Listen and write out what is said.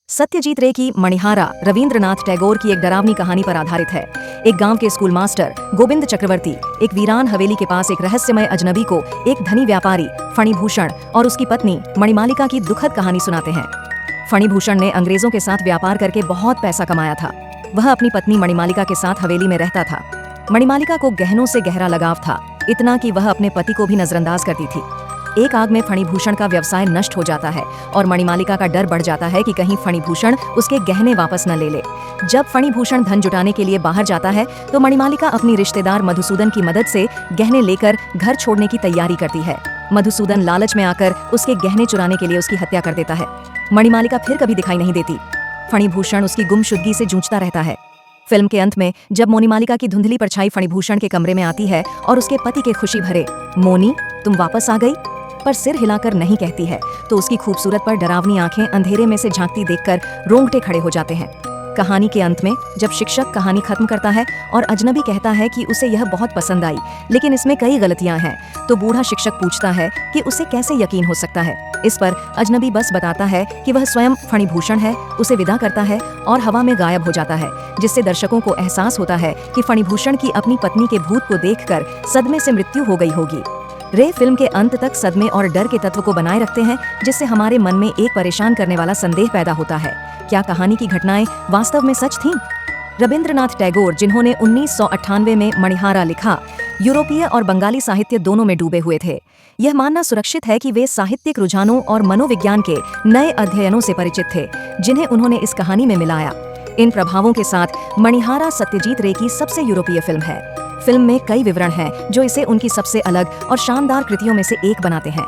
सत्यजीत रे की मणिहारा रवींद्रनाथ टैगोर की एक डरावनी कहानी पर आधारित है। एक गांव के स्कूल मास्टर गोविंद चक्रवर्ती एक वीरान हवेली के पास एक रहस्यमय अजनबी को एक धनी व्यापारी फणिभूषण और उसकी पत्नी मणिमालिका की दुखद कहानी सुनाते हैं। फणिभूषण ने अंग्रेजों के साथ व्यापार करके बहुत पैसा कमाया था। वह अपनी पत्नी मणिमालिका के साथ हवेली में रहता था। मणिमालिका को गहनों से गहरा लगाव था, इतना कि वह अपने पति को भी नजरअंदाज करती थी। एक आग में फणिभूषण का व्यवसाय नष्ट हो जाता है और मणिमालिका का डर बढ़ जाता है कि कहीं फणिभूषण उसके गहने वापस न ले ले। जब फणिभूषण धन जुटाने के लिए बाहर जाता है तो मणिमालिका अपनी रिश्तेदार मधुसूदन की मदद से गहने लेकर घर छोड़ने की तैयारी करती है। मधुसूदन लालच में आकर उसके गहने चुराने के लिए उसकी हत्या कर देता है। मणिमालिका फिर कभी दिखाई नहीं देती। फणिभूषण उसकी गुमशुदगी से जूझता रहता है। फिल्म के अंत में जब मणिमालिका की धुंधली परछाई फणिभूषण के कमरे में आती है और उसके पति के खुशी भरे "मोनी, तुम वापस आ गई" पर सिर हिलाकर नहीं कहती है, तो उसकी खूबसूरत पर डरावनी आंखें अंधेरे में से झांकती देखकर रोंगटे खड़े हो जाते हैं। कहानी के अंत में जब शिक्षक कहानी खत्म करता है और अजनबी कहता है कि उसे यह बहुत पसंद आई, लेकिन इसमें कई गलतियां हैं, तो बूढ़ा शिक्षक पूछता है कि उसे कैसे यकीन हो सकता है। इस पर अजनबी बस बताता है कि वह स्वयं फणिभूषण है, उसे विदा करता है और हवा में गायब हो जाता है, जिससे दर्शकों को एहसास होता है कि फणिभूषण की अपनी पत्नी के भूत को देखकर सदमे से मृत्यु हो गई होगी। रे फिल्म के अंत तक सदमे और डर के तत्व को बनाए रखते हैं, जिससे हमारे मन में एक परेशान करने वाला संदेह पैदा होता है, क्या कहानी की घटनाएं वास्तव में सच थीं? रवींद्रनाथ टैगोर, जिन्होंने 1998 में मणिहारा लिखा, यूरोपीय और बंगाली साहित्य दोनों में डूबे हुए थे। यह मानना सुरक्षित है कि वे साहित्यिक रुझानों और मनोविज्ञान के नए अध्ययनों से परिचित थे, जिन्हें उन्होंने इस कहानी में मिलाया। इन प्रभावों के साथ मणिहारा सत्यजीत रे की सबसे यूरोपीय फिल्म है। फिल्म में कई विवरण हैं जो इसे उनकी सबसे अलग और शानदार कृतियों में से एक बनाते हैं।